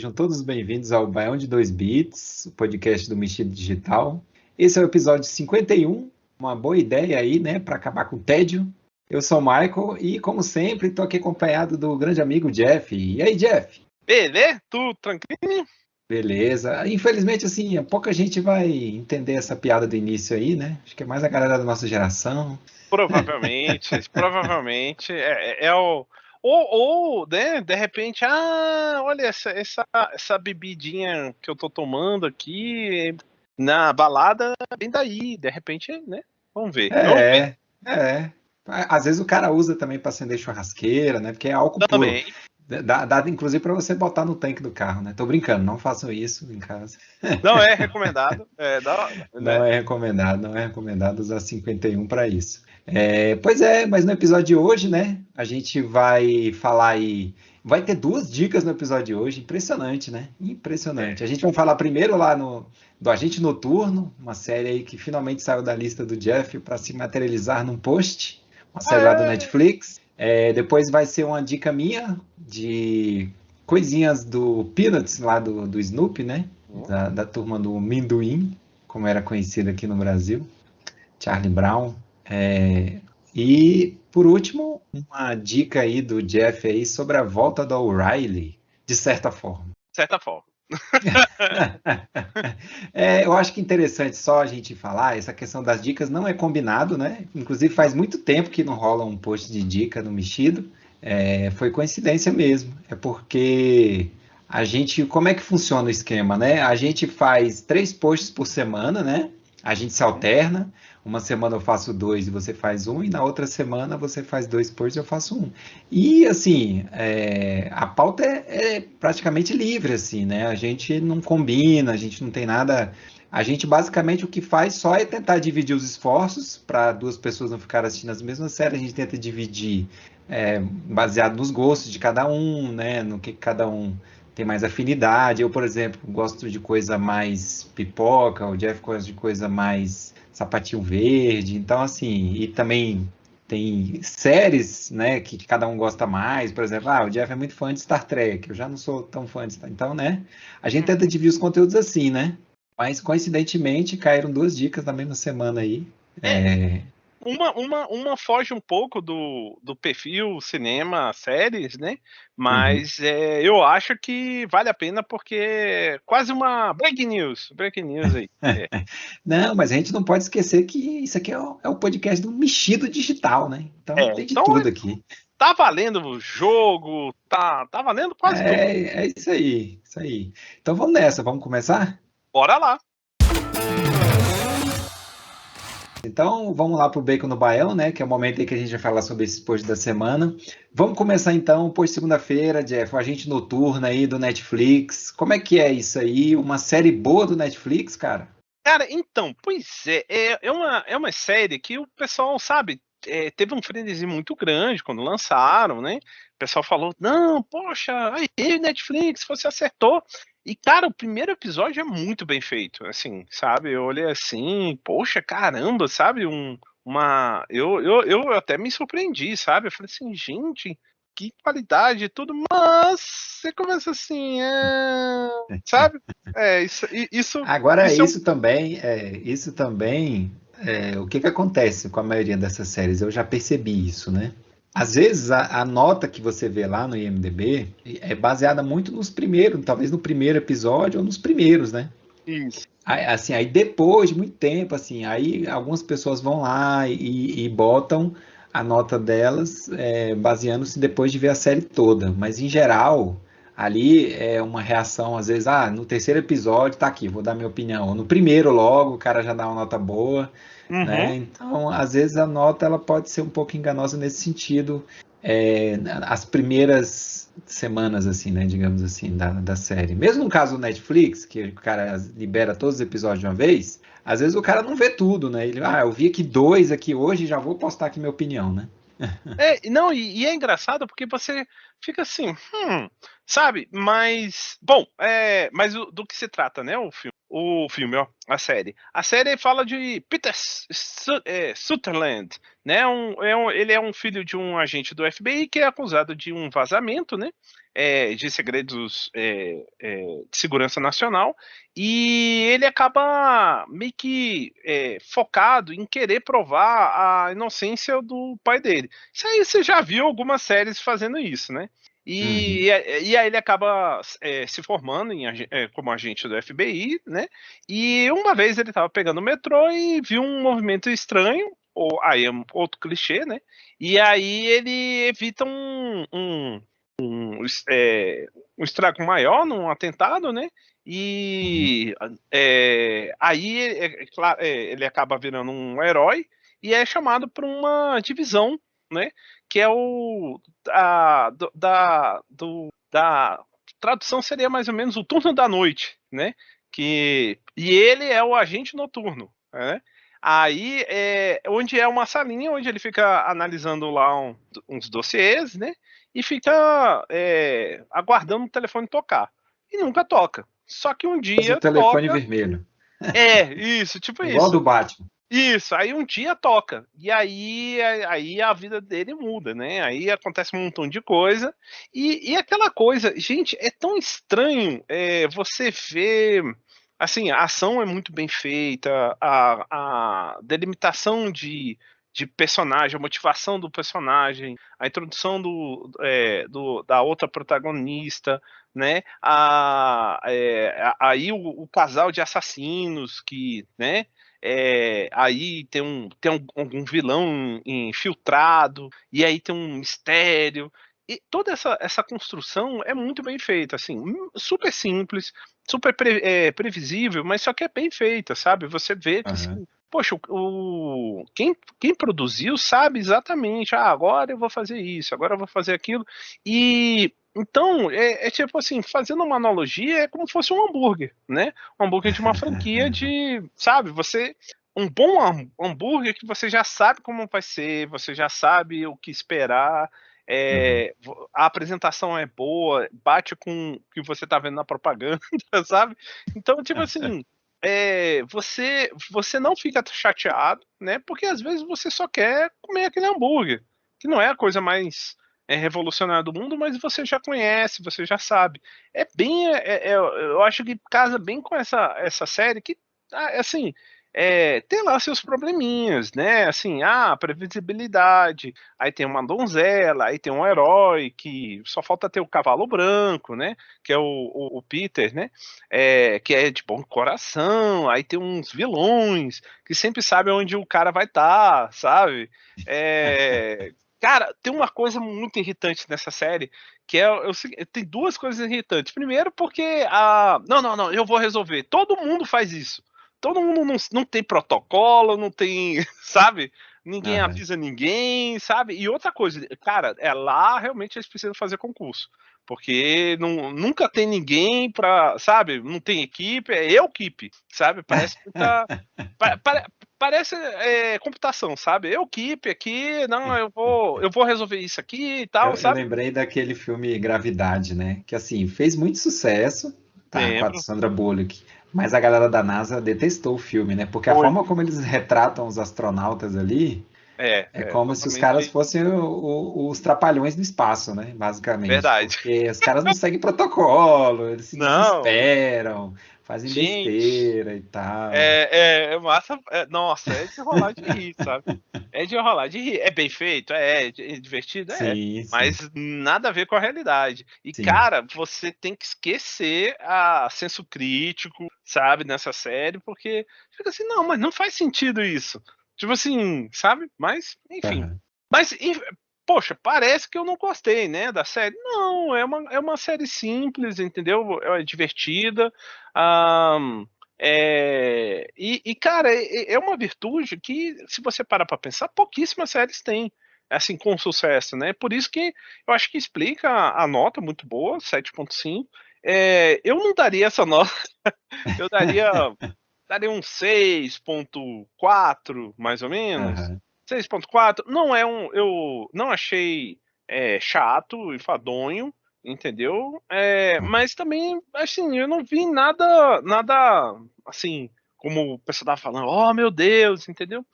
sejam todos bem-vindos ao Baião de 2 Bits, o podcast do Mexido Digital. Esse é o episódio 51, uma boa ideia aí, né, para acabar com o tédio. Eu sou o Michael e, como sempre, estou aqui acompanhado do grande amigo Jeff. E aí, Jeff? Beleza? Tudo tranquilo? Beleza. Infelizmente, assim, pouca gente vai entender essa piada do início aí, né? Acho que é mais a galera da nossa geração. Provavelmente é o... Ou, né, de repente, olha essa bebidinha que eu tô tomando aqui na balada, vem daí, de repente, né? Vamos ver. É. Às vezes o cara usa também para acender churrasqueira, né? Porque é álcool puro. Também. Dá inclusive para você botar no tanque do carro, né? Tô brincando, não façam isso em casa. Não é recomendado. Não é recomendado usar 51 para isso. Pois é, mas no episódio de hoje, né? A gente vai falar aí. Vai ter 2 dicas no episódio de hoje, impressionante, né? Impressionante. A gente vai falar primeiro lá do Agente Noturno, uma série aí que finalmente saiu da lista do Jeff para se materializar num post, uma série lá do Netflix. Depois vai ser uma dica minha de coisinhas do Peanuts, lá do Snoopy, né? Da turma do Minduim, como era conhecido aqui no Brasil, Charlie Brown. E, por último, uma dica aí do Jeff aí sobre a volta do O'Reilly, de certa forma. De certa forma. Eu acho que é interessante só a gente falar, essa questão das dicas não é combinado, né? Inclusive faz muito tempo que não rola um post de dica no Mexido. Foi coincidência mesmo. É porque a gente, como é que funciona o esquema, né? A gente faz 3 posts por semana, né? A gente se alterna. Uma semana eu faço 2 e você faz 1, e na outra semana você faz 2 posts e eu faço 1. E assim, a pauta é praticamente livre, assim, né? A gente não combina, a gente não tem nada. A gente basicamente o que faz só é tentar dividir os esforços para 2 pessoas não ficarem assistindo as mesmas séries. A gente tenta dividir baseado nos gostos de cada um, né? No que cada um tem mais afinidade. Eu, por exemplo, gosto de coisa mais pipoca, o Jeff gosta de coisa mais sapatinho verde. Então, assim, e também tem séries, né, que cada um gosta mais. Por exemplo, o Jeff é muito fã de Star Trek, eu já não sou tão fã de Star Trek. Então, né, a gente tenta dividir os conteúdos assim, né? Mas, coincidentemente, caíram 2 dicas na mesma semana aí. Uma foge um pouco do perfil cinema, séries, né? Uhum. Mas eu acho que vale a pena porque é quase uma breaking news aí. Não, mas a gente não pode esquecer que isso aqui é o podcast do Mexido Digital, né? Então tem de Então tudo aqui. tá valendo o jogo, tá valendo quase tudo. É isso aí, isso aí. Então vamos nessa, vamos começar? Bora lá. Então vamos lá pro Bacon no Baião, né? Que é o momento aí que a gente vai falar sobre esse post da semana. Vamos começar então, post segunda-feira, Jeff, o Agente Noturno aí do Netflix. Como é que é isso aí? Uma série boa do Netflix, cara? Cara, então, pois é uma série que o pessoal, sabe, teve um frenesi muito grande quando lançaram, né? O pessoal falou, não, poxa, aí Netflix, você acertou. E, cara, o primeiro episódio é muito bem feito, assim, sabe? Eu olhei assim, poxa, caramba, sabe? Eu até me surpreendi, sabe? Eu falei assim, gente, que qualidade e tudo, mas você começa assim, sabe? Isso Agora, é um... o que acontece com a maioria dessas séries? Eu já percebi isso, né? Às vezes a nota que você vê lá no IMDb é baseada muito nos primeiros, talvez no primeiro episódio ou nos primeiros, né? Isso. Aí depois de muito tempo, assim, aí algumas pessoas vão lá e botam a nota delas baseando-se depois de ver a série toda. Mas em geral, ali é uma reação, às vezes, no terceiro episódio, tá aqui, vou dar minha opinião. Ou no primeiro logo, o cara já dá uma nota boa, Uhum. né? Então, às vezes a nota ela pode ser um pouco enganosa nesse sentido. As primeiras semanas, assim, né, digamos assim, da série. Mesmo no caso do Netflix, que o cara libera todos os episódios de uma vez, às vezes o cara não vê tudo, né? Ele, eu vi aqui 2 aqui hoje, já vou postar aqui minha opinião, né? Não, e é engraçado porque você fica assim, sabe? Mas, bom, mas do que se trata, né, o filme? o filme, ó, a série. A série fala de Peter Sutherland, né? Ele é um filho de um agente do FBI que é acusado de um vazamento, né? De segredos de segurança nacional, e ele acaba meio que focado em querer provar a inocência do pai dele. Isso aí você já viu algumas séries fazendo isso, né? Uhum. E aí ele acaba se formando como agente do FBI, né? E uma vez ele estava pegando o metrô e viu um movimento estranho, ou aí é um outro clichê, né? E aí ele evita um estrago maior num atentado, né? Uhum. E aí claro, ele acaba virando um herói e é chamado para uma divisão, né? Que é da tradução seria mais ou menos o turno da noite, né? E ele é o agente noturno, né? Aí onde é uma salinha onde ele fica analisando lá uns dossiês, né? E fica aguardando o telefone tocar. E nunca toca. Só que um Mas o dia telefone toca. vermelho. Isso, tipo Igual isso. do Batman. Isso, aí um dia toca. E aí a vida dele muda, né? Aí acontece um montão de coisa. E aquela coisa, gente, é tão estranho você ver. Assim, a ação é muito bem feita, a delimitação de personagem, a motivação do personagem, a introdução da outra protagonista, né? Aí o casal de assassinos que, né? Aí tem algum vilão infiltrado, e aí tem um mistério. E toda essa construção é muito bem feita, assim, super simples, super previsível, mas só que é bem feita, sabe? Você vê que, Aham. assim, poxa, quem produziu sabe exatamente, agora eu vou fazer isso, agora eu vou fazer aquilo, e então, tipo assim, fazendo uma analogia, é como se fosse um hambúrguer, né? Um hambúrguer de uma franquia sabe, um bom hambúrguer que você já sabe como vai ser, você já sabe o que esperar, Aham. a apresentação é boa, bate com o que você tá vendo na propaganda, sabe? Então, tipo assim, você não fica chateado, né? Porque às vezes você só quer comer aquele hambúrguer, que não é a coisa mais revolucionária do mundo, mas você já conhece, você já sabe. Eu acho que casa bem com essa série que, assim, tem lá seus probleminhas, né? Assim, previsibilidade, aí tem uma donzela, aí tem um herói que só falta ter o cavalo branco, né? Que é o Peter, né? Que é de bom coração, aí tem uns vilões que sempre sabem onde o cara vai estar, sabe? Cara, tem uma coisa muito irritante nessa série, que tem duas coisas irritantes. Primeiro, porque não, não, não, eu vou resolver. Todo mundo faz isso. Todo mundo não tem protocolo, não tem, sabe? Ninguém Aham. avisa ninguém, sabe? E outra coisa, cara, lá realmente eles precisam fazer concurso. Porque nunca tem ninguém pra, sabe? Não tem equipe, é eu equipe, sabe? Parece que tá. pa- pa- Parece computação, sabe? Eu equipe aqui, não, eu vou resolver isso aqui e tal, Eu sabe? lembrei daquele filme Gravidade, né? Que assim, fez muito sucesso, tá, com a Lembro. Sandra Bullock. Mas a galera da NASA detestou o filme, né? Porque a Foi. forma como eles retratam os astronautas ali é como se os caras Totalmente fossem os trapalhões do espaço, né? Basicamente. verdade. Porque os caras não seguem protocolo, eles se Não, desesperam, fazem gente. besteira e tal. É massa. Nossa, é de rolar de rir, sabe? É de rolar de rir. É bem feito? É divertido? É. Sim, sim, Mas nada a ver com a realidade. E, sim. cara, você tem que esquecer a senso crítico, sabe, nessa série, porque fica assim, não, mas não faz sentido isso. Tipo assim, sabe? Mas, enfim. Aham. Mas, poxa, parece que eu não gostei, né, da série. Não, é uma série simples, entendeu? É divertida. ahn, cara, é uma virtude que, se você parar para pensar, pouquíssimas séries têm, assim, com sucesso, né? Por isso que eu acho que explica a nota muito boa, 7,5. Eu não daria essa nota, eu daria um 6,4, mais ou menos. Aham. 6,4. Não é eu não achei chato, enfadonho. entendeu? Mas também, assim, eu não vi nada, assim, como o pessoal tava falando, oh meu Deus, entendeu?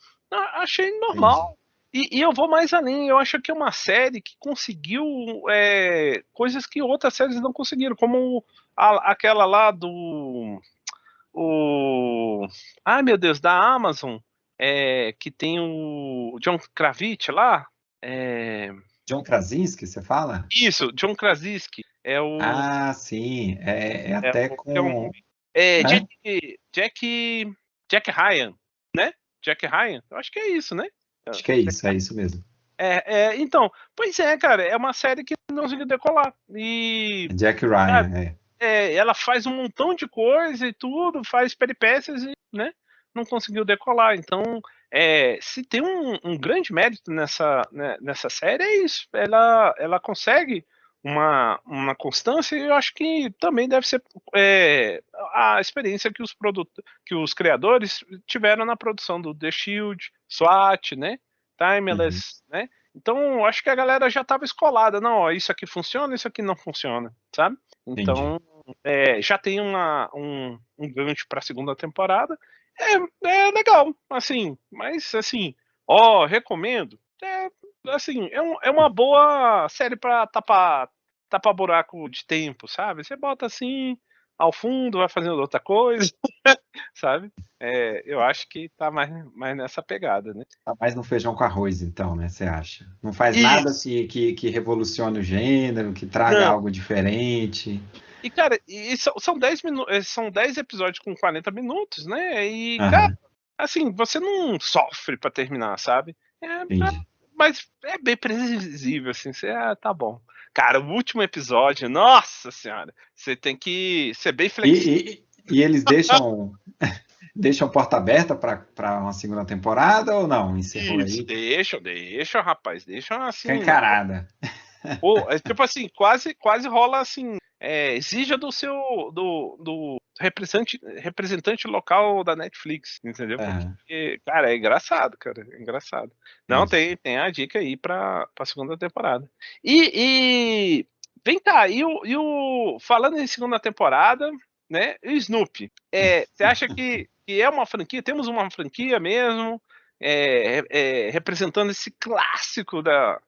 Achei Entendi. normal. E eu vou mais além, eu acho que é uma série que conseguiu coisas que outras séries não conseguiram, como aquela lá do. O, ai meu Deus, da Amazon, que tem o John Kravitz lá. É, John Krasinski, você fala? isso, John Krasinski. É o. Ah, sim, é É, até que é, com, Jack, né? Jack Ryan, né? Jack Ryan? Eu acho que é isso, né? Acho que é isso mesmo. Então, pois é, cara, é uma série que não conseguiu decolar. E É Jack cara, Ryan, é. ela faz um montão de coisa e tudo, faz peripécias e, né, não conseguiu decolar. Então, se tem um grande mérito nessa série, é isso. Ela consegue uma constância e eu acho que também deve ser a experiência que os criadores tiveram na produção do The Shield, SWAT, né, Uhum, Timeless, né. Então, eu acho que a galera já estava escolada. Não, ó, isso aqui funciona, isso aqui não funciona, sabe? entendi. Então, já tem um gancho para a segunda temporada. É legal, assim, mas assim, ó, recomendo. Assim, é uma boa série para tapar buraco de tempo, sabe? Você bota assim ao fundo, vai fazendo outra coisa, sabe? Eu acho que tá mais nessa pegada, né? Tá mais no feijão com arroz, então, né? Você acha? Não faz nada Isso. que revolucione o gênero, que traga Não. algo diferente. E, cara, são 10 minutos, são 10 episódios com 40 minutos, né? E, cara, Aham, assim, você não sofre pra terminar, sabe? entendi. Mas é bem previsível, assim, tá bom. Cara, o último episódio, nossa senhora, você tem que ser bem flexível. E eles deixam porta aberta para uma segunda temporada ou não? Encerrou Isso, aí? deixa, rapaz, deixa assim, Cancarada. pô, tipo assim, quase rola assim, exija do representante local da Netflix, entendeu? Aham, Porque, cara, é engraçado, cara, é engraçado. Não, entendi. tem a dica aí pra segunda temporada. Vem cá, falando em segunda temporada, né, e o Snoopy, você acha que é uma franquia, temos uma franquia mesmo, representando esse clássico da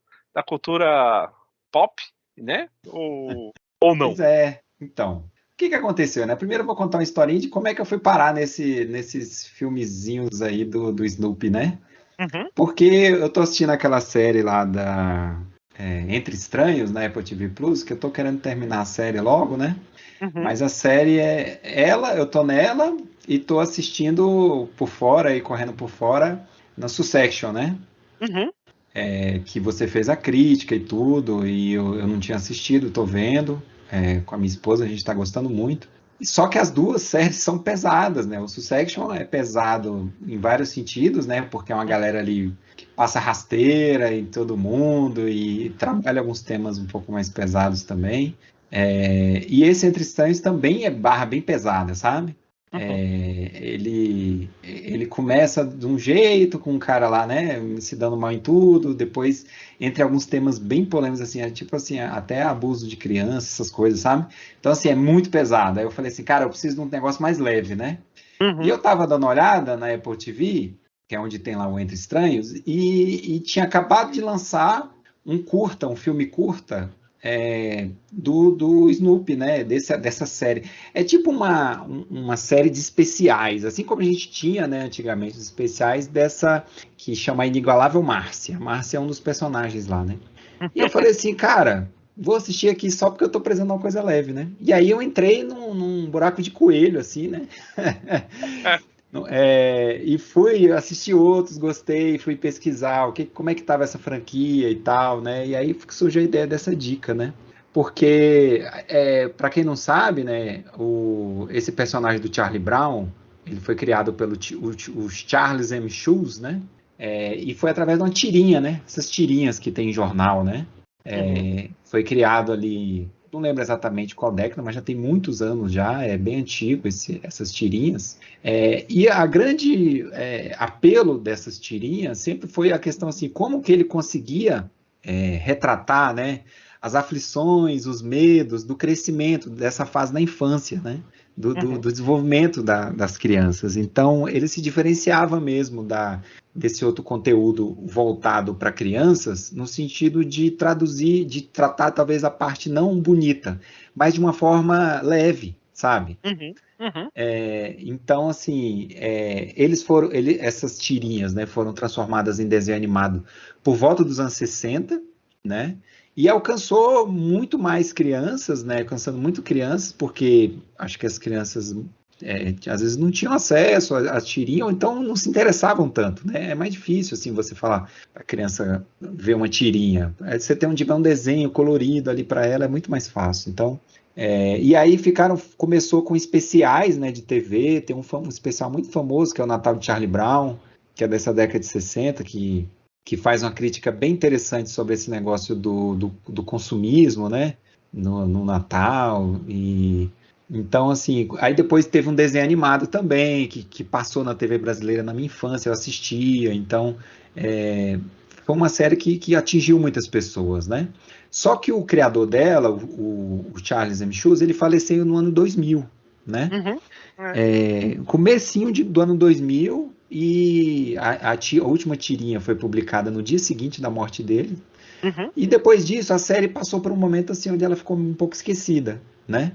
cultura pop, né? Ou não? Pois é. Então, o que que aconteceu, né? Primeiro eu vou contar uma historinha de como é que eu fui parar nesses filmezinhos aí do Snoopy, né? Uhum, Porque eu tô assistindo aquela série lá Entre Estranhos, na Apple TV Plus, que eu tô querendo terminar a série logo, né? uhum, Mas a série eu tô nela e tô assistindo por fora e correndo por fora na Succession, né? uhum, Que você fez a crítica e tudo, e eu não tinha assistido, tô vendo, com a minha esposa, a gente tá gostando muito. Só que as duas séries são pesadas, né? O Succession é pesado em vários sentidos, né? Porque é uma galera ali que passa rasteira em todo mundo e trabalha alguns temas um pouco mais pesados também. E esse Entre Estranhos também é barra bem pesada, sabe? uhum, Ele começa de um jeito com um cara lá, né, se dando mal em tudo, depois entre alguns temas bem polêmicos assim, tipo assim, até abuso de criança, essas coisas, sabe? Então assim, é muito pesado. Aí eu falei assim, cara, eu preciso de um negócio mais leve, né? E uhum. eu tava dando uma olhada na Apple TV, que é onde tem lá o Entre Estranhos, e tinha acabado de lançar um filme curta, do Snoopy, né? Dessa série. É tipo uma série de especiais, assim como a gente tinha, né, antigamente, os especiais dessa que chama Inigualável Márcia. Márcia é um dos personagens lá, né? E eu falei assim, cara, vou assistir aqui só porque eu tô precisando de uma coisa leve, né? E aí eu entrei num buraco de coelho, assim, né? E fui assistir outros, gostei, fui pesquisar como é que estava essa franquia e tal, né? E aí surgiu a ideia dessa dica, né? Porque, para quem não sabe, né, esse personagem do Charlie Brown, ele foi criado pelo o Charles M. Schulz, né? E foi através de uma tirinha, né? Essas tirinhas que tem em jornal, né? Uhum, Foi criado ali, não lembro exatamente qual década, mas já tem muitos anos já, é bem antigo essas tirinhas. E a grande apelo dessas tirinhas sempre foi a questão assim, como que ele conseguia retratar, né, as aflições, os medos do crescimento dessa fase na infância, né? Do desenvolvimento das crianças. Então, ele se diferenciava mesmo desse outro conteúdo voltado para crianças, no sentido de traduzir, de tratar talvez a parte não bonita, mas de uma forma leve, sabe? Então, assim, essas tirinhas, né, foram transformadas em desenho animado por volta dos anos 60, né? E alcançou muito mais crianças, né? Alcançando muito crianças, porque acho que as crianças às vezes não tinham acesso a tirinha, ou então não se interessavam tanto, né? É mais difícil, assim, você falar para a criança ver uma tirinha. Você tem um desenho colorido ali para ela, é muito mais fácil. Então, e aí começou com especiais, né, de TV, tem um especial muito famoso, que é o Natal de Charlie Brown, que é dessa década de 60, que faz uma crítica bem interessante sobre esse negócio do consumismo, né, no Natal. Então, assim, aí depois teve um desenho animado também, que passou na TV brasileira na minha infância, eu assistia. Então, foi uma série que atingiu muitas pessoas, né? Só que o criador dela, o Charles M. Schulz, ele faleceu no ano 2000, né? Comecinho do ano 2000, e a última tirinha foi publicada no dia seguinte da morte dele. E depois disso, a série passou por um momento assim onde ela ficou um pouco esquecida, né?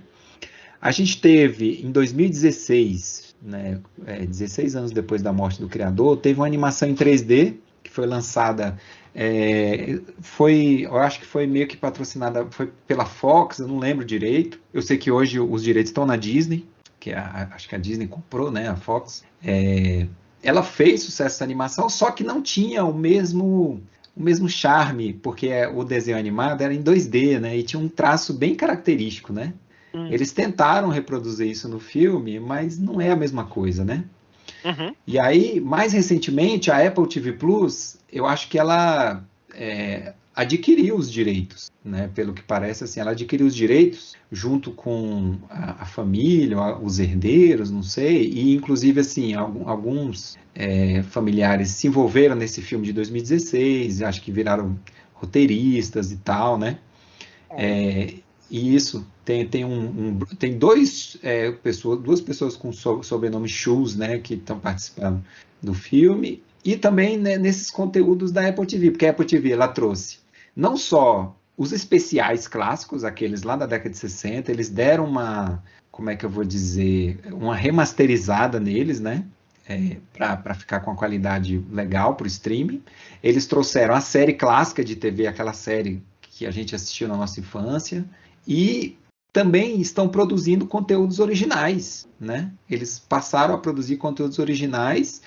A gente teve, em 2016, né, 16 anos depois da morte do criador, teve uma animação em 3D, que foi lançada, eu acho que foi meio que patrocinada, foi pela Fox, eu não lembro direito. Eu sei que hoje os direitos estão na Disney, que acho que a Disney comprou, né, a Fox. Ela fez sucesso essa animação, só que não tinha o mesmo charme, porque o desenho animado era em 2D, né, e tinha um traço bem característico, né? Eles tentaram reproduzir isso no filme, mas não é a mesma coisa, né? E aí, mais recentemente, a Apple TV Plus, eu acho que ela adquiriu os direitos, né? Pelo que parece, assim, ela adquiriu os direitos junto com a família, os herdeiros, não sei, e inclusive, assim, alguns familiares se envolveram nesse filme de 2016, acho que viraram roteiristas e tal, né? E isso, tem duas pessoas com sobrenome Schulz, né, que estão participando do filme, e também, né, nesses conteúdos da Apple TV, porque a Apple TV ela trouxe não só os especiais clássicos, aqueles lá da década de 60, eles deram como é que eu vou dizer, uma remasterizada neles, né, para ficar com a qualidade legal para o streaming. Eles trouxeram a série clássica de TV, aquela série que a gente assistiu na nossa infância, e também estão produzindo conteúdos originais, né? Eles passaram a produzir conteúdos originais.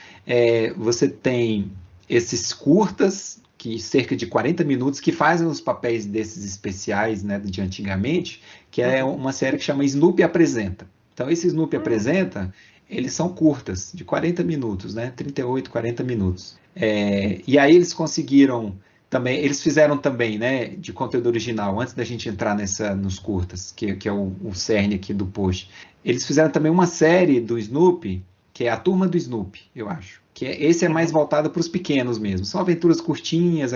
Você tem esses curtas, que cerca de 40 minutos, que fazem os papéis desses especiais, né, de antigamente, que é uma série que chama Snoopy Apresenta. Então, esse Snoopy Apresenta, eles são curtas, de 40 minutos, né? 38, 40 minutos. E aí eles conseguiram... Também, eles fizeram também, né, de conteúdo original, antes da gente entrar nos curtas, que é o cerne aqui do post. Eles fizeram também uma série do Snoopy, que é a Turma do Snoopy, eu acho. Esse é mais voltado para os pequenos mesmo. São aventuras curtinhas,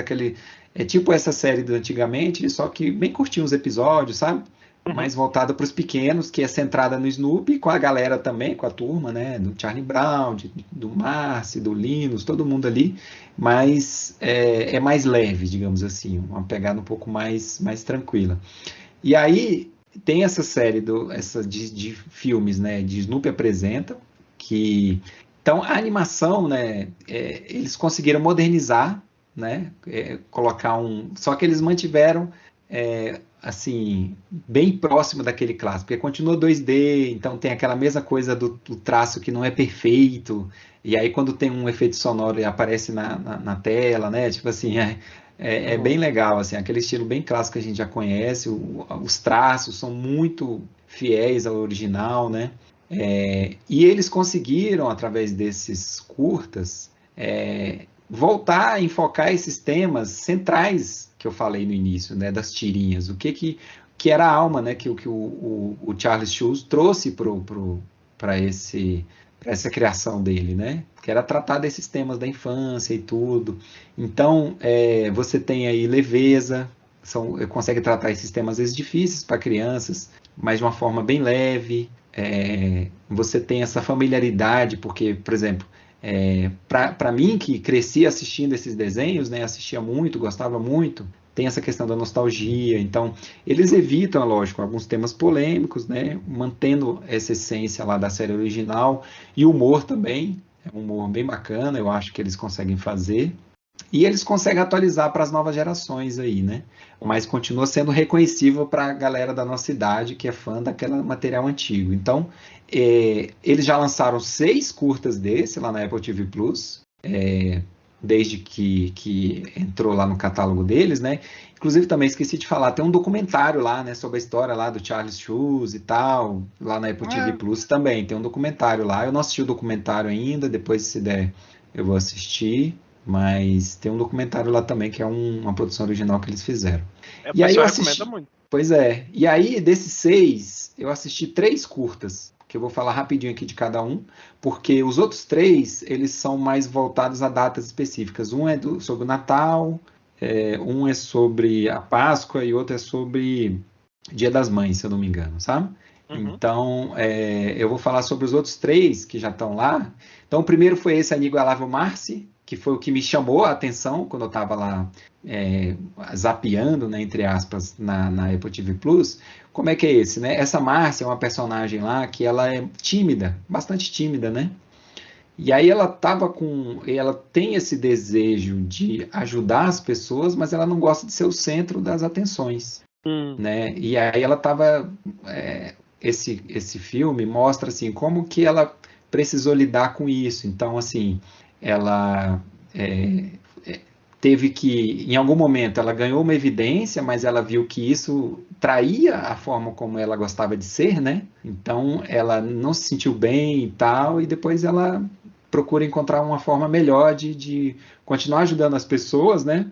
tipo essa série do antigamente, só que bem curtinhos os episódios, sabe? Mais voltada para os pequenos, que é centrada no Snoopy, com a galera também, com a turma, né? Do Charlie Brown, do Marcy, do Linus, todo mundo ali, mas é mais leve, digamos assim, uma pegada um pouco mais tranquila. E aí tem essa série de filmes, né? De Snoopy Apresenta, então a animação, né? Eles conseguiram modernizar, né? Colocar só que eles mantiveram assim, bem próximo daquele clássico, porque continua 2D, então tem aquela mesma coisa do traço que não é perfeito, e aí quando tem um efeito sonoro ele aparece na tela, né? Tipo assim, é bem legal, assim, aquele estilo bem clássico que a gente já conhece, os traços são muito fiéis ao original, né? E eles conseguiram, através desses curtas, voltar a enfocar esses temas centrais que eu falei no início, né, das tirinhas, o que era a alma, né, que o Charles Schulz trouxe para essa criação dele, né, que era tratar desses temas da infância e tudo. Então, você tem aí leveza, consegue tratar esses temas às vezes difíceis para crianças, mas de uma forma bem leve. Você tem essa familiaridade, porque, por exemplo, para mim que cresci assistindo esses desenhos, né, assistia muito, gostava muito, tem essa questão da nostalgia. Então, eles evitam, é lógico, alguns temas polêmicos, né, mantendo essa essência lá da série original, e o humor também, é um humor bem bacana, eu acho que eles conseguem fazer. E eles conseguem atualizar para as novas gerações aí, né? Mas continua sendo reconhecível para a galera da nossa idade que é fã daquele material antigo. Então, eles já lançaram 6 curtas desse lá na Apple TV Plus, desde que entrou lá no catálogo deles, né? Inclusive, também esqueci de falar, tem um documentário lá, né, sobre a história lá do Charles Schulz e tal, lá na Apple TV Plus também, tem um documentário lá. Eu não assisti o documentário ainda, depois, se der, eu vou assistir. Mas tem um documentário lá também, que é uma produção original que eles fizeram. E aí eu assisti... recomenda muito. Pois é. E aí, desses 6, eu assisti 3 curtas, que eu vou falar rapidinho aqui de cada um, porque os outros 3, eles são mais voltados a datas específicas. Um é sobre o Natal, um é sobre a Páscoa e outro é sobre Dia das Mães, se eu não me engano, sabe? Então, eu vou falar sobre os outros 3 que já estão lá. Então, o primeiro foi esse Inigualável Marcy, que foi o que me chamou a atenção quando eu estava lá zapeando, né, entre aspas, na Apple TV Plus. Como é que é esse, né? Essa Marcy é uma personagem lá que ela é tímida, bastante tímida, né? E aí ela tem esse desejo de ajudar as pessoas, mas ela não gosta de ser o centro das atenções, né? E aí ela estava... esse filme mostra assim como que ela precisou lidar com isso. Então, assim, ela teve que, em algum momento, ela ganhou uma evidência, mas ela viu que isso traía a forma como ela gostava de ser, né? Então, ela não se sentiu bem e tal, e depois ela procura encontrar uma forma melhor de continuar ajudando as pessoas, né?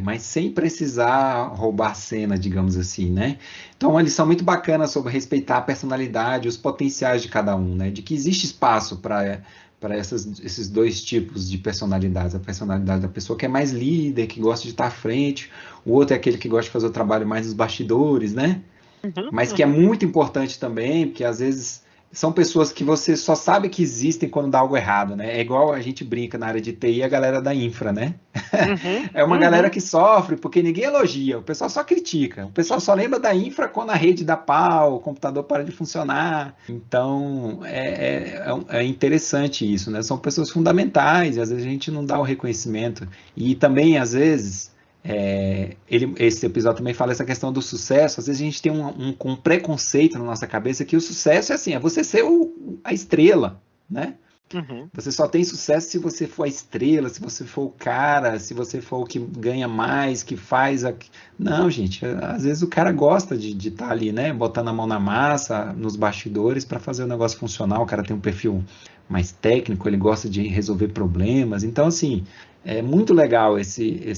Mas sem precisar roubar a cena, digamos assim, né? Então, uma lição muito bacana sobre respeitar a personalidade, os potenciais de cada um, né? De que existe espaço para esses 2 tipos de personalidades. A personalidade da pessoa que é mais líder, que gosta de estar à frente, o outro é aquele que gosta de fazer o trabalho mais nos bastidores, né? Mas que é muito importante também, porque às vezes são pessoas que você só sabe que existem quando dá algo errado, né? É igual a gente brinca na área de TI, a galera da infra, né? É uma galera que sofre porque ninguém elogia, o pessoal só critica, o pessoal só lembra da infra quando a rede dá pau, o computador para de funcionar. Então, é interessante isso, né? São pessoas fundamentais e às vezes a gente não dá o reconhecimento. E também, às vezes... esse episódio também fala essa questão do sucesso. Às vezes a gente tem um preconceito na nossa cabeça que o sucesso é você ser a estrela, né? Você só tem sucesso se você for a estrela, se você for o cara, se você for o que ganha mais, que faz... Não, gente, às vezes o cara gosta de estar ali, né? Botando a mão na massa, nos bastidores para fazer o negócio funcionar. O cara tem um perfil mais técnico, ele gosta de resolver problemas. Então, assim, é muito legal esse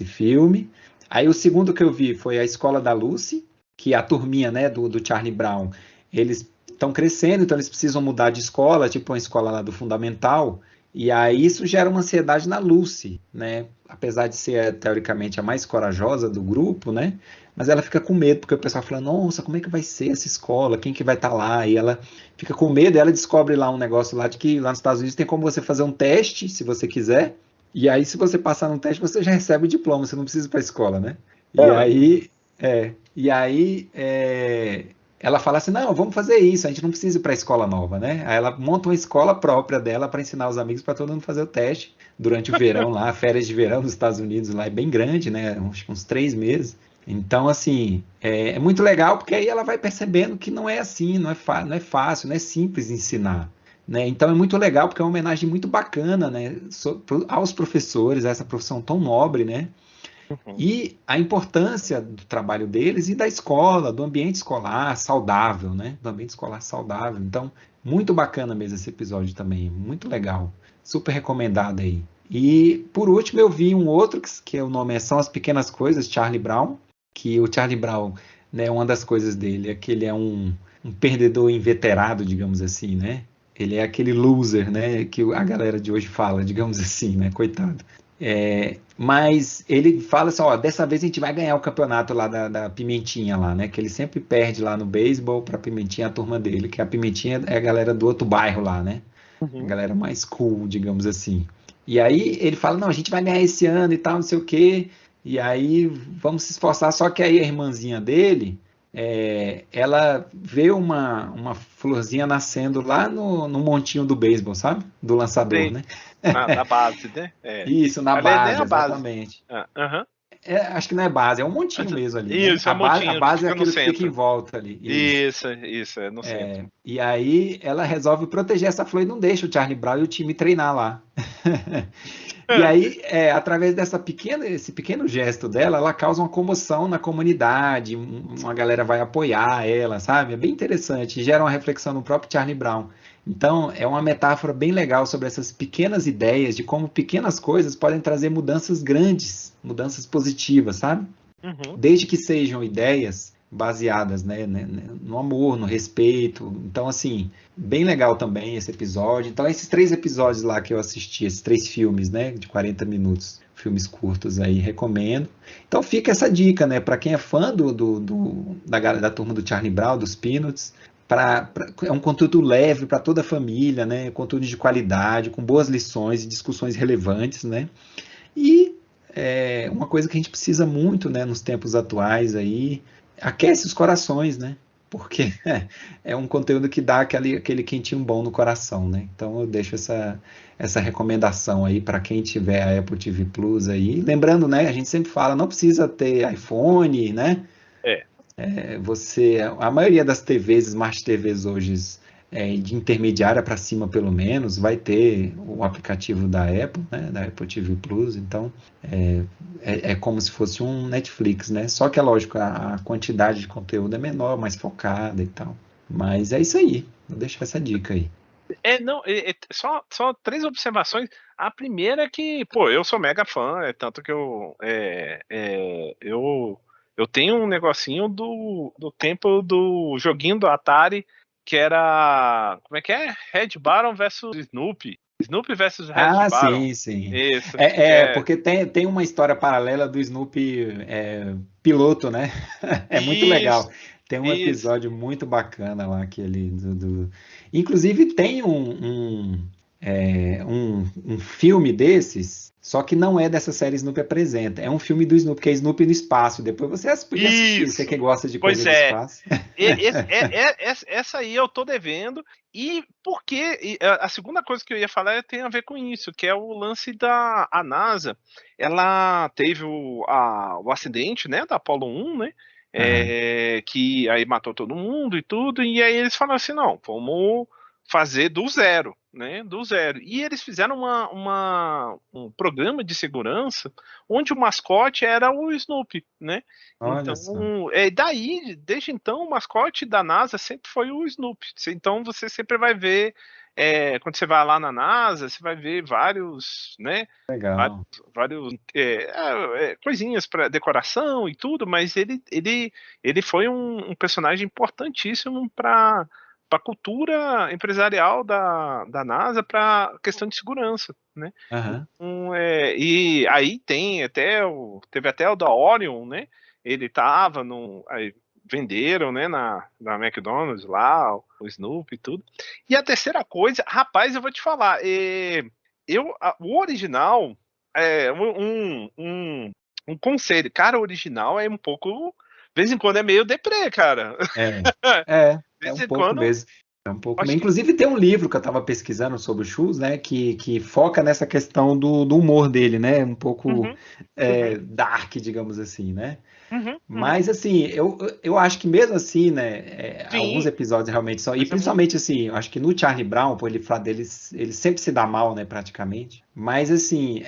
filme. Aí o segundo que eu vi foi A Escola da Lucy, que é a turminha, né, do Charlie Brown. Eles estão crescendo, então eles precisam mudar de escola, tipo uma escola lá do fundamental, e aí isso gera uma ansiedade na Lucy, né? Apesar de ser, teoricamente, a mais corajosa do grupo, né? Mas ela fica com medo, porque o pessoal fala, nossa, como é que vai ser essa escola? Quem que vai estar lá? E ela fica com medo, e ela descobre lá um negócio lá de que lá nos Estados Unidos tem como você fazer um teste, se você quiser, e aí se você passar no teste, você já recebe o diploma, você não precisa ir para a escola, né? E aí, ela fala assim, não, vamos fazer isso, a gente não precisa ir para a escola nova, né? Aí ela monta uma escola própria dela para ensinar os amigos, para todo mundo fazer o teste durante o verão lá, férias de verão nos Estados Unidos lá, é bem grande, né? Uns 3 meses. Então, assim, é muito legal, porque aí ela vai percebendo que não é assim, não é fácil, não é simples ensinar. Né? Então é muito legal, porque é uma homenagem muito bacana, né? Aos professores, a essa profissão tão nobre, né? E a importância do trabalho deles e da escola, do ambiente escolar saudável, né? Do ambiente escolar saudável. Então, muito bacana mesmo esse episódio também, muito legal. Super recomendado aí. E, por último, eu vi um outro, que o nome São as Pequenas Coisas, Charlie Brown, que o Charlie Brown, né, uma das coisas dele é que ele é um perdedor inveterado, digamos assim, né? Ele é aquele loser, né, que a galera de hoje fala, digamos assim, né, coitado. Mas ele fala assim, ó, dessa vez a gente vai ganhar o campeonato lá da Pimentinha lá, né? Que ele sempre perde lá no beisebol pra Pimentinha, a turma dele, que a Pimentinha é a galera do outro bairro lá, né? A Uhum. galera mais cool, digamos assim. E aí ele fala, não, a gente vai ganhar esse ano e tal, não sei o quê. E aí vamos se esforçar. Só que aí a irmãzinha dele, ela vê uma florzinha nascendo lá no montinho do beisebol, sabe? Do lançador, Sei. né? Da base, né? Isso, na Ali nem base, a base. exatamente. Aham. Acho que não é base, é um montinho mesmo ali, né? Isso, é A um base, a montinho que base é fica no aquilo que fica em centro. volta ali. Isso. Isso, é no centro. E aí ela resolve proteger essa flor e não deixa o Charlie Brown e o time treinar lá. E aí, através esse pequeno gesto dela, ela causa uma comoção na comunidade, uma galera vai apoiar ela, sabe? É bem interessante, gera uma reflexão no próprio Charlie Brown. Então, é uma metáfora bem legal sobre essas pequenas ideias de como pequenas coisas podem trazer mudanças grandes, mudanças positivas, sabe? Uhum. Desde que sejam ideias baseadas, no amor, no respeito. Então, assim, bem legal também esse episódio. Então, esses 3 episódios lá que eu assisti, esses 3 filmes, né, de 40 minutos, filmes curtos aí, recomendo. Então, fica essa dica, né, para quem é fã da turma do Charlie Brown, dos Peanuts. É um conteúdo leve para toda a família, né? Conteúdo de qualidade, com boas lições e discussões relevantes, né? E uma coisa que a gente precisa muito, né, nos tempos atuais aí, aquece os corações, né? Porque é um conteúdo que dá aquele quentinho bom no coração, né? Então eu deixo essa recomendação aí para quem tiver a Apple TV Plus aí. Lembrando, né, a gente sempre fala, não precisa ter iPhone, né? É. A maioria das TVs, Smart TVs hoje, de intermediária para cima pelo menos, vai ter o aplicativo da Apple, né, da Apple TV Plus, então é como se fosse um Netflix, né? Só que é lógico, a quantidade de conteúdo é menor, mais focada e tal. Mas é isso aí, vou deixar essa dica aí. Não, só 3 observações. A primeira é que, pô, eu sou mega fã, tanto que eu tenho um negocinho do tempo do joguinho do Atari, que era, como é que é? Red Baron versus Snoopy. Snoopy versus Red Ah, Baron. sim, sim. Isso, que é... Porque tem uma história paralela do Snoopy piloto, né? É muito Isso, legal. Tem um isso. episódio muito bacana lá, Inclusive tem um filme desses, só que não é dessa série Snoopy Apresenta. É um filme do Snoopy, que é Snoopy no Espaço. Depois você podia assistir, você que Isso. gosta de Pois coisa do é. espaço. Essa aí eu tô devendo. E porque a segunda coisa que eu ia falar tem a ver com isso, que é o lance da a NASA. Ela teve o acidente, né, da Apollo 1, né? Aham. Que aí matou todo mundo e tudo. E aí eles falaram assim, não, vamos fazer do zero, né? Do zero. E eles fizeram um programa de segurança onde o mascote era o Snoopy, né? Olha Então, só. desde então, o mascote da NASA sempre foi o Snoopy. Então, você sempre vai ver, quando você vai lá na NASA, você vai ver vários, né, vários, Legal. vários coisinhas para decoração e tudo, mas ele foi um personagem importantíssimo para a cultura empresarial da NASA para questão de segurança, né? Aham. E aí teve até o da Orion, né? Ele tava aí venderam, né, na McDonald's lá, o Snoopy e tudo. E a terceira coisa, rapaz, eu vou te falar, o original é um conselho, cara, o original é um pouco, de vez em quando é meio deprê, cara. É, é, De é vez um em pouco quando, mesmo. É um pouco acho mesmo. que. Inclusive tem um livro que eu estava pesquisando sobre o Schultz, né, que foca nessa questão do humor dele, né, um pouco Uhum, uhum, dark, digamos assim, né. uhum. Mas assim, eu acho que mesmo assim, né, alguns Sim, episódios realmente são, e mas é muito. principalmente assim, eu acho que no Charlie Brown, pô, ele sempre se dá mal, né, praticamente. Mas assim,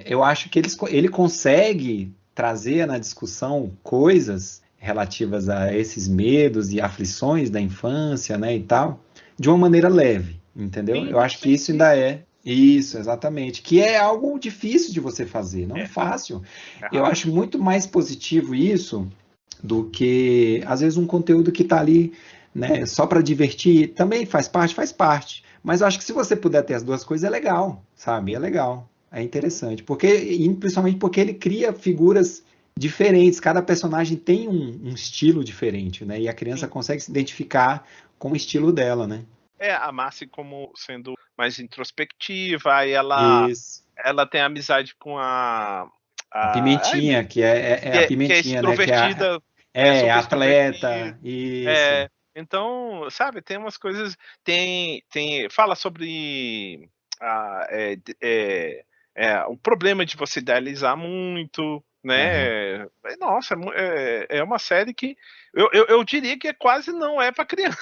eu acho que ele consegue trazer na discussão coisas relativas a esses medos e aflições da infância, né, e tal, de uma maneira leve, entendeu? Eu Sim, acho que sim, isso sim. ainda é isso, exatamente. Que é algo difícil de você fazer, não é É, fácil. é Eu rápido. acho muito mais positivo isso do que, às vezes, um conteúdo que está ali, né, só para divertir. Também faz parte, faz parte. Mas eu acho que se você puder ter as duas coisas, é legal, sabe? É legal. É interessante, porque, e principalmente porque ele cria figuras diferentes, cada personagem tem um estilo diferente, né? E a criança Sim. consegue se identificar com o estilo dela, né? A Marcy como sendo mais introspectiva, aí ela, Isso. ela tem amizade com A ai, Pimentinha, que é a que é Pimentinha, né? Que extrovertida, é super atleta, extrovertida. isso. É, então, sabe, tem umas coisas. Fala sobre o problema de você idealizar muito, Aham. né? Nossa, é uma série que eu diria que quase não é para criança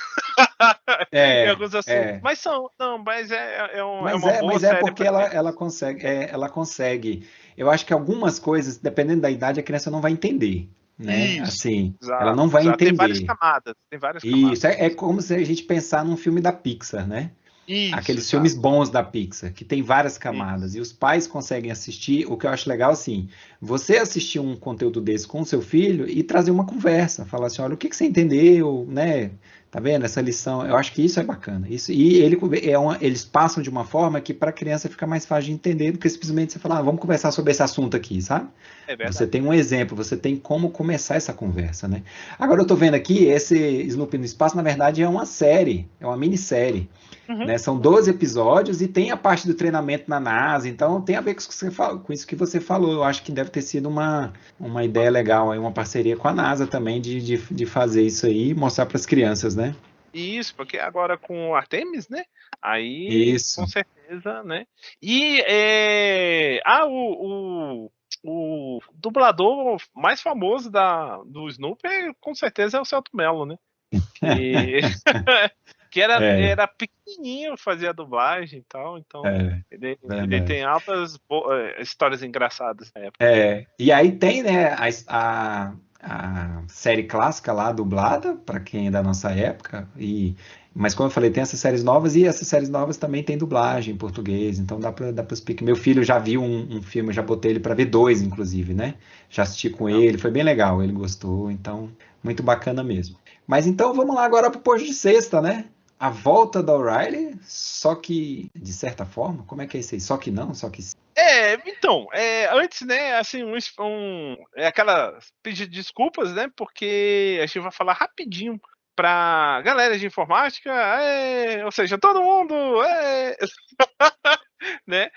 em É, alguns assuntos, é. mas são, não, mas é uma boa Mas é série porque para ela, criança. ela consegue, ela consegue. Eu acho que algumas coisas, dependendo da idade, a criança não vai entender, né? Isso, Assim, ela exato, não vai exato. Tem várias entender. camadas, tem várias Isso, camadas. é como se a gente pensar num filme da Pixar, né? Isso, Aqueles filmes exato. bons da Pixar, que tem várias camadas, Isso. e os pais conseguem assistir. O que eu acho legal, assim, você assistir um conteúdo desse com o seu filho e trazer uma conversa, falar assim, olha, o que que você entendeu, né? Tá vendo essa lição? Eu acho que isso é bacana. Isso, e eles passam de uma forma que para a criança fica mais fácil de entender do que simplesmente você falar, vamos conversar sobre esse assunto aqui, sabe? É Você verdade. tem um exemplo, você tem como começar essa conversa, né? Agora eu tô vendo aqui, esse Snoopy no Espaço, na verdade, é uma série, é uma minissérie, Uhum. né? São 12 episódios e tem a parte do treinamento na NASA, então tem a ver com isso que você falou, com isso que você falou. Eu acho que deve ter sido uma ideia legal, aí, uma parceria com a NASA também de fazer isso aí e mostrar para as crianças, né? Isso, porque agora com o Artemis, né? Aí, com Isso. certeza, né? E o dublador mais famoso do Snoopy, com certeza, é o Selton Mello, né? Que, que É, era pequenininho, fazia a dublagem e tal, então é, ele tem verdade. altas histórias engraçadas na época. E aí tem, né, a série clássica lá, dublada, para quem é da nossa época, mas como eu falei, tem essas séries novas e essas séries novas também tem dublagem em português, então dá pra explicar. Meu filho já viu um filme, eu já botei ele para ver dois, inclusive, né? Já assisti com Legal. ele, foi bem legal, ele gostou, então, muito bacana mesmo. Mas então vamos lá agora pro Posto de Sexta, né? A volta da O'Reilly, só que, de certa forma, como é que é isso aí? Só que não, só que sim. Então, antes, né, assim, aquela pedir desculpas, né, porque a gente vai falar rapidinho pra galera de informática, ou seja, todo mundo, né,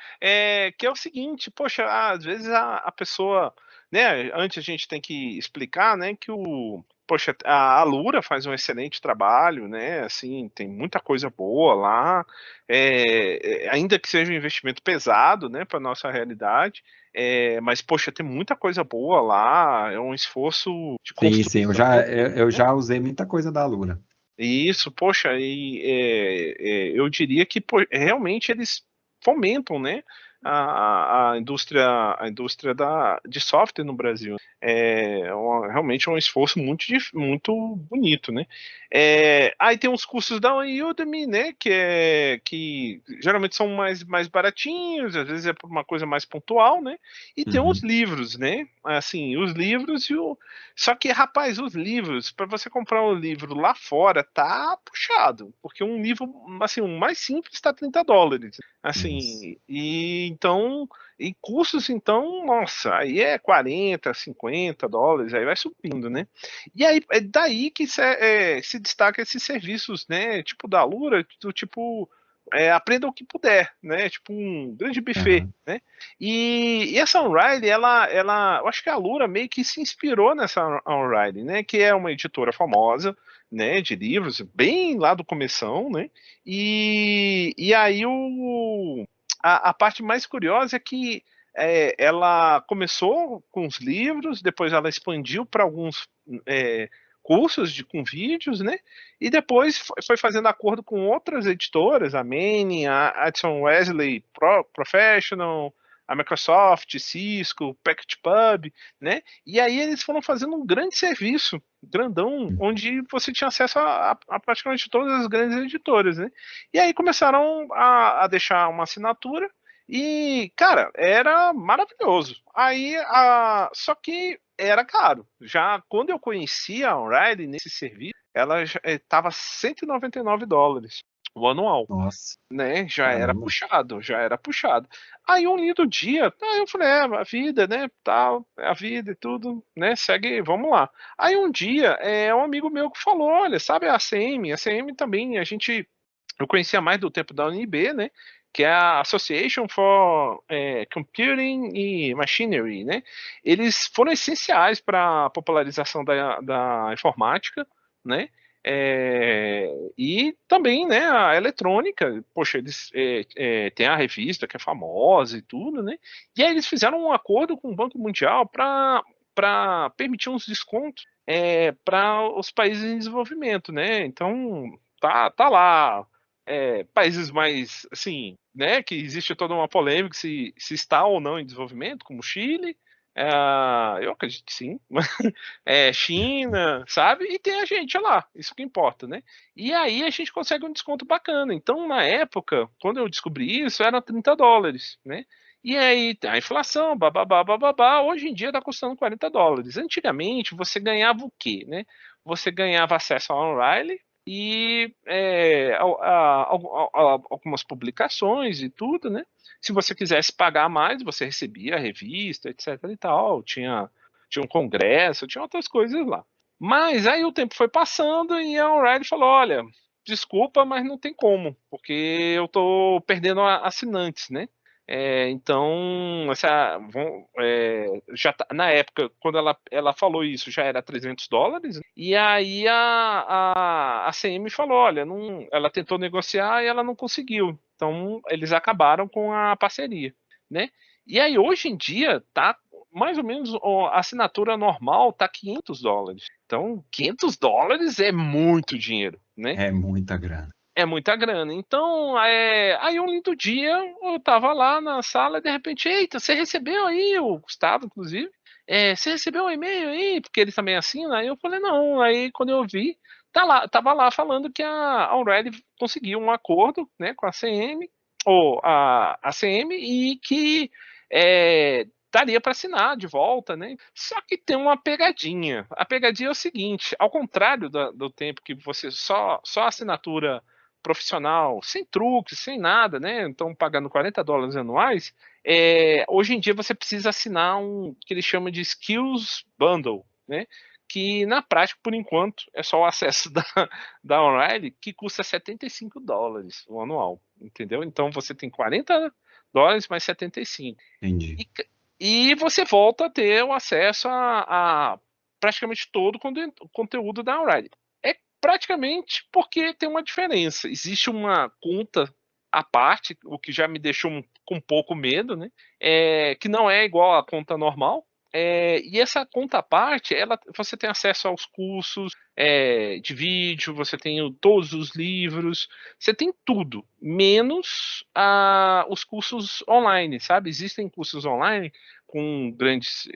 que é o seguinte, poxa, às vezes a pessoa, né, antes a gente tem que explicar, né, que poxa, a Alura faz um excelente trabalho, né, assim, tem muita coisa boa lá, ainda que seja um investimento pesado, né, para nossa realidade, mas poxa, tem muita coisa boa lá, é um esforço de Sim, sim, eu construção, já, eu, eu né? já usei muita coisa da Alura. E isso, poxa, eu diria que realmente eles fomentam, né, a indústria de software no Brasil. Realmente é um esforço muito bonito, né? Aí tem os cursos da Udemy, né, que geralmente são mais baratinhos, às vezes é por uma coisa mais pontual, né? E tem os Uhum. livros, né? Assim, os livros só que, rapaz, os livros, para você comprar um livro lá fora, tá puxado, porque um livro, assim, o mais simples está US$ 30. Isso. Assim, e então, e cursos, então, nossa, aí é US$ 40, US$ 50, aí vai subindo, né? E aí é daí que se destaca esses serviços, né? Tipo da Alura, do tipo. Aprenda o que puder, né? Tipo um grande buffet, Aham. né? E essa O'Reilly, eu acho que a Lura meio que se inspirou nessa O'Reilly, né? Que é uma editora famosa, né? De livros, bem lá do começão, né? E aí a parte mais curiosa é que ela começou com os livros, depois ela expandiu para alguns cursos com vídeos, né? E depois foi fazendo acordo com outras editoras, a Manning, a Addison Wesley Professional, a Microsoft, Cisco, Packet Pub, né? E aí eles foram fazendo um grande serviço, grandão, onde você tinha acesso a praticamente todas as grandes editoras, né? E aí começaram a deixar uma assinatura e, cara, era maravilhoso. Aí, só que era caro. Já quando eu conheci a O'Reilly nesse serviço, ela estava US$ 199. o anual. Nossa, Né, caramba. já era puxado. Aí um lindo dia, eu falei, a vida, né, tal, é a vida e tudo, né, segue, vamos lá. Aí um dia, um amigo meu que falou, olha, sabe a CM também, eu conhecia mais do tempo da UNB, né, que é a Association for Computing e Machinery, né, eles foram essenciais para a popularização da informática, né, e também, né, a eletrônica, poxa, eles têm a revista que é famosa e tudo, né? E aí eles fizeram um acordo com o Banco Mundial para permitir uns descontos para os países em desenvolvimento, né? Então tá lá países mais assim, né? Que existe toda uma polêmica se está ou não em desenvolvimento, como Chile. Eu acredito que sim. China, sabe? E tem a gente lá, isso que importa, né? E aí a gente consegue um desconto bacana. Então, na época, quando eu descobri isso, era $30, né? E aí tem a inflação, bababá, bababá. Hoje em dia está custando $40. Antigamente, você ganhava o quê, né? Você ganhava acesso ao O'Reilly e algumas publicações e tudo, né? Se você quisesse pagar mais, você recebia a revista, etc e tal. Tinha um congresso, tinha outras coisas lá. Mas aí o tempo foi passando e a O'Reilly falou: olha, desculpa, mas não tem como, porque eu tô perdendo assinantes, né? Então, na época, quando ela falou isso, já era $300, e aí a CM falou: olha, não, ela tentou negociar e ela não conseguiu. Então, eles acabaram com a parceria, né? E aí, hoje em dia, tá mais ou menos a assinatura normal tá $500. Então, $500 é muito dinheiro, né? É muita grana. É muita grana. Então, aí um lindo dia, eu tava lá na sala e de repente, eita, você recebeu aí, o Gustavo, inclusive, você recebeu um e-mail aí, porque ele também assina? Aí eu falei, não. Aí quando eu vi, tava lá falando que a O'Reilly conseguiu um acordo, né, com a CM, ou a CM, e que daria para assinar de volta, né? Só que tem uma pegadinha. A pegadinha é o seguinte: ao contrário do tempo que você só assinatura profissional, sem truques, sem nada, né? Então pagando $40 anuais. Hoje em dia você precisa assinar um que eles chamam de Skills Bundle, né? Que na prática, por enquanto, é só o acesso da O'Reilly, que custa $75 o anual, entendeu? Então você tem $40 mais 75. Entendi. E você volta a ter o acesso a praticamente todo o conteúdo da O'Reilly. É praticamente porque tem uma diferença. Existe uma conta à parte, o que já me deixou com um pouco medo, né? Que não é igual à conta normal. E essa conta à parte, você tem acesso aos cursos de vídeo, você tem todos os livros, você tem tudo, menos os cursos online, sabe? Existem cursos online com grandes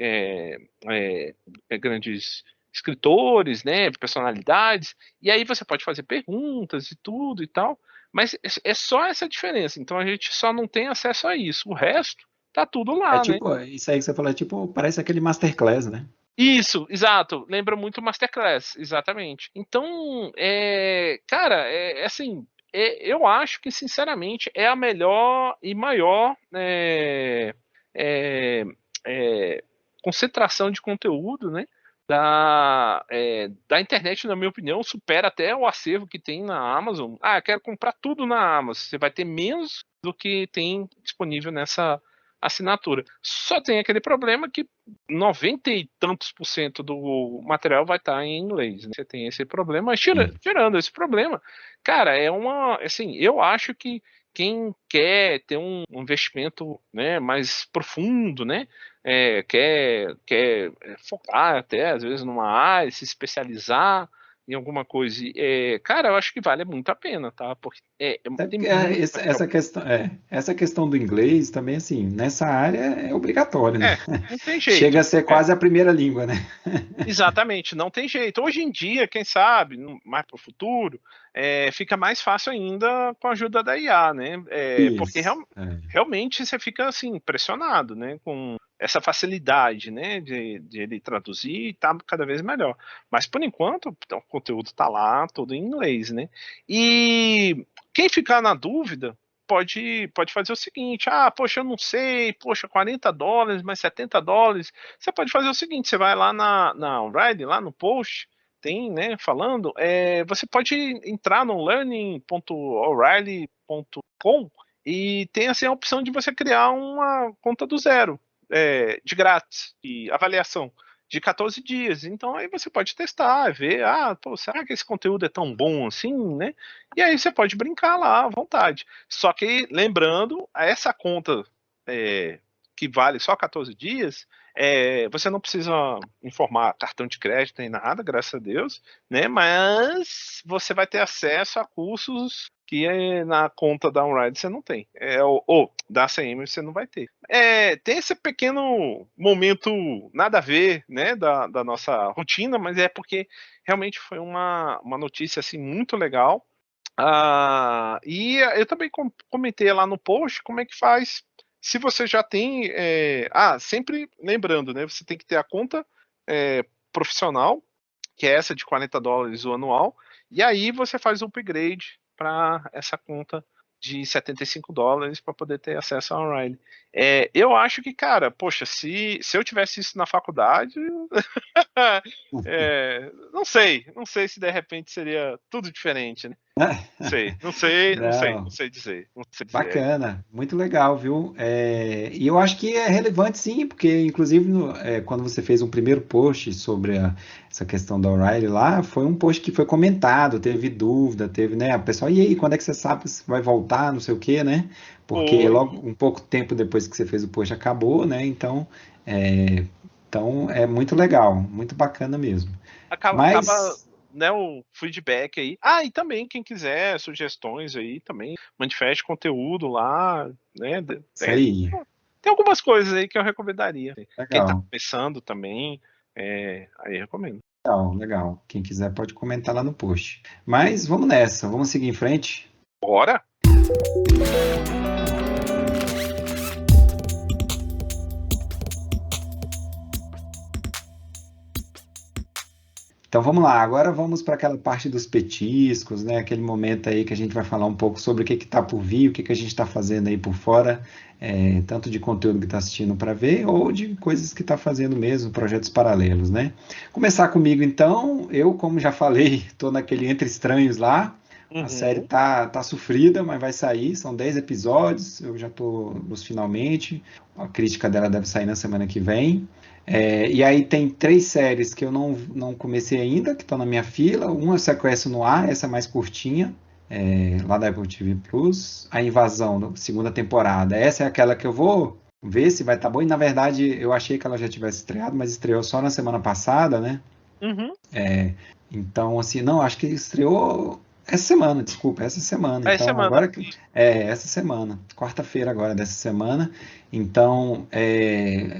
escritores, né, personalidades, e aí você pode fazer perguntas e tudo e tal, mas é só essa diferença. Então a gente só não tem acesso a isso. O resto tá tudo É lá, né? tipo, isso aí que você falou, é tipo, parece aquele Masterclass, né? Isso, exato. Lembra muito Masterclass, exatamente. Então, cara, assim, eu acho que, sinceramente, é a melhor e maior é, é, concentração de conteúdo, né? Da internet, na minha opinião, supera até o acervo que tem na Amazon. Eu quero comprar tudo na Amazon. Você vai ter menos do que tem disponível nessa assinatura. Só tem aquele problema que 90 e tantos por cento do material vai estar em inglês, né? Você tem esse problema, mas Sim. tirando esse problema, cara, assim, eu acho que quem quer ter um investimento, né, mais profundo, né, quer focar até às vezes numa área, se especializar em alguma coisa, cara, eu acho que vale muito a pena, tá? Porque Até tem porque muito material. essa questão do inglês também, assim, nessa área é obrigatório, né? Não tem Chega a jeito. ser quase a primeira língua, né? Exatamente, não tem jeito. Hoje em dia, quem sabe, mais para o futuro, fica mais fácil ainda com a ajuda da IA, né? Porque Isso. É. realmente você fica assim impressionado, né? essa facilidade, né, de ele traduzir e tá cada vez melhor. Mas por enquanto o conteúdo tá lá, todo em inglês, né? E quem ficar na dúvida pode fazer o seguinte: ah, poxa, eu não sei, poxa, $40, mais $70. Você pode fazer o seguinte: você vai lá na O'Reilly, lá no post, tem, né, falando, você pode entrar no learning.o'reilly.com e tem assim a opção de você criar uma conta do zero, de grátis, e avaliação de 14 dias. Então aí você pode testar, ver, pô, será que esse conteúdo é tão bom assim, né? E aí você pode brincar lá à vontade. Só que lembrando, essa conta que vale só 14 dias, você não precisa informar cartão de crédito nem nada, graças a Deus, né? Mas você vai ter acesso a cursos que na conta da Unride você não tem, ou da ACM você não vai ter. Tem esse pequeno momento nada a ver, né, da nossa rotina, mas é porque realmente foi uma notícia assim muito legal. E eu também comentei lá no post como é que faz. Se você já tem. Sempre lembrando, né? Você tem que ter a conta profissional, que é essa de $40 o anual, e aí você faz o upgrade para essa conta de $75 para poder ter acesso ao O'Reilly. Eu acho que, cara, poxa, se eu tivesse isso na faculdade, não sei se de repente seria tudo diferente, né? Não Não. sei dizer. Não sei dizer. Bacana, muito legal, viu? E eu acho que é relevante sim, porque inclusive quando você fez um primeiro post sobre essa questão da O'Reilly lá, foi um post que foi comentado, teve dúvida, teve, né? O pessoal, e aí, quando é que você sabe se vai voltar, não sei o quê, né? Porque Foi. logo um pouco tempo depois que você fez o post acabou, né? Então é muito legal, muito bacana mesmo. Acaba, Mas né, o feedback aí. E também quem quiser sugestões aí também, manifeste conteúdo lá, né? isso aí, Tem algumas coisas aí que eu recomendaria. Quem tá legal. começando também, aí eu recomendo. Legal, legal. Quem quiser pode comentar lá no post. Mas vamos nessa, vamos seguir em frente. Bora? Então vamos lá, agora vamos para aquela parte dos petiscos, né? Aquele momento aí que a gente vai falar um pouco sobre o que está por vir, o que a gente está fazendo aí por fora, tanto de conteúdo que está assistindo para ver, ou de coisas que está fazendo mesmo, projetos paralelos, né? Começar comigo então, eu, como já falei, estou naquele Entre Estranhos lá. A série Uhum. tá sofrida, mas vai sair. São 10 episódios. Eu já estou nos finalmente. A crítica dela deve sair na semana que vem. E aí tem 3 séries que eu não comecei ainda, que estão na minha fila. Uma é Sequestro no Ar, essa é mais curtinha, lá da Apple TV Plus. A Invasão, segunda temporada. Essa é aquela que eu vou ver se vai estar bom. E na verdade eu achei que ela já tivesse estreado, mas estreou só na semana passada, né? Uhum. Então, assim, não, acho que estreou essa semana, desculpa, essa semana. Aí você Então, manda. agora que. Essa semana, quarta-feira agora dessa semana. Então,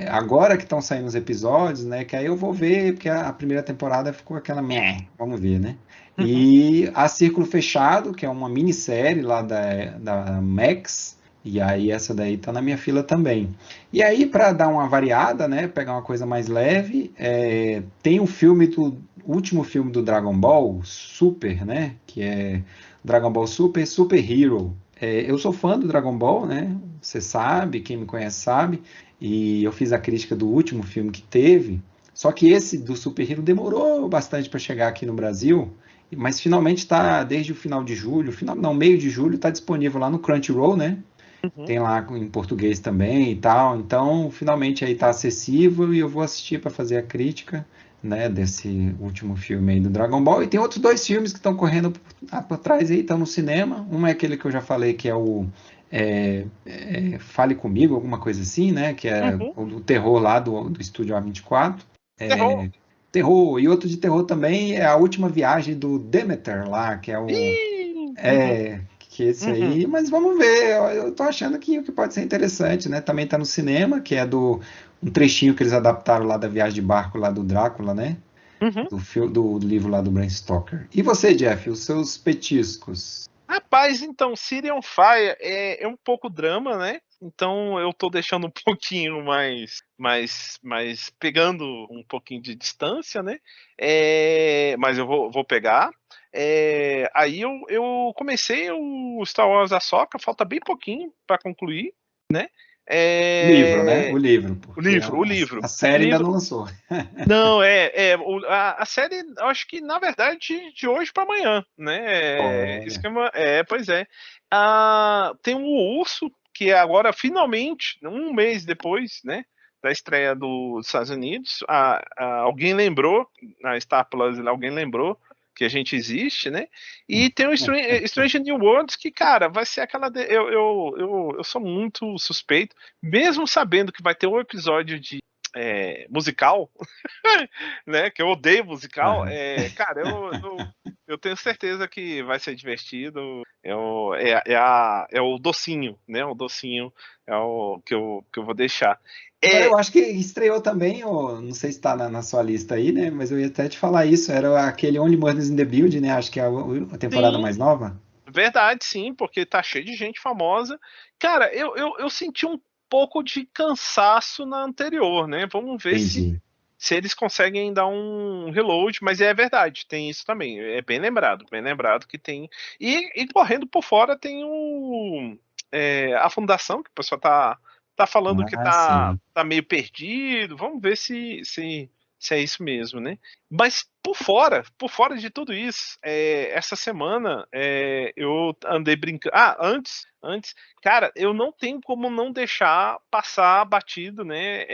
agora que estão saindo os episódios, né? Que aí eu vou ver, porque a primeira temporada ficou aquela meh, vamos ver, né? Uhum. E a Círculo Fechado, que é uma minissérie lá da Max, e aí essa daí tá na minha fila também. E aí, para dar uma variada, né? Pegar uma coisa mais leve, tem um filme o último filme do Dragon Ball Super, né? Que é Dragon Ball Super Super Hero. Eu sou fã do Dragon Ball, né? Você sabe, quem me conhece sabe. E eu fiz a crítica do último filme que teve. Só que esse do Super Hero demorou bastante para chegar aqui no Brasil. Mas finalmente está desde o final de julho, meio de julho, está disponível lá no Crunchyroll, né? Uhum. Tem lá em português também e tal. Então, finalmente aí tá acessível e eu vou assistir para fazer a crítica, né, desse último filme aí do Dragon Ball. E tem outros 2 filmes que estão correndo por trás aí, estão no cinema. Um é aquele que eu já falei, que é o Fale Comigo, alguma coisa assim, né? Que é Uhum. o terror lá do estúdio A24. Terror. Terror. E outro de terror também é A Última Viagem do Demeter lá, que é o Uhum. que esse Uhum. aí, mas vamos ver. Eu tô achando que o que pode ser interessante, né? Também tá no cinema, que é um trechinho que eles adaptaram lá da viagem de barco lá do Drácula, né? Uhum. Do livro lá do Bram Stoker. E você, Jeff, os seus petiscos? Rapaz, então, City on Fire é um pouco drama, né? então eu tô deixando um pouquinho mais pegando um pouquinho de distância, né? Mas eu vou pegar. Aí eu comecei o Star Wars Ahsoka, falta bem pouquinho para concluir, né? Livro, né? O livro, O porque livro, o a livro. O série ainda livro. não lançou. Não, a série, eu acho que na verdade de hoje para amanhã, né? Isso Olha. que pois é. Tem o Urso, que agora finalmente, um mês depois, né, da estreia dos Estados Unidos, alguém lembrou, na Star Plus, alguém lembrou que a gente existe, né? E tem o Strange New Worlds, que, cara, vai ser aquela. Eu sou muito suspeito, mesmo sabendo que vai ter um episódio de musical, né? Que eu odeio musical. Aham. Cara, eu tenho certeza que vai ser divertido. É o docinho, né? O docinho é o que eu vou deixar. Agora É, eu acho que estreou também, não sei se está na sua lista aí, né? Mas eu ia até te falar isso. Era aquele Only Murders in the Building, né? Acho que é a temporada sim, mais nova. verdade, sim, porque tá cheio de gente famosa. Cara, eu senti um pouco de cansaço na anterior, né? Vamos ver Entendi. se eles conseguem dar um reload, mas é verdade, tem isso também. É bem lembrado que tem. E correndo por fora tem a fundação, que o pessoal tá falando que Ah, tá, sim. tá meio perdido. Vamos ver se é isso mesmo, né? Mas por fora de tudo isso, essa semana eu andei brincando. Antes, cara, eu não tenho como não deixar passar batido, né?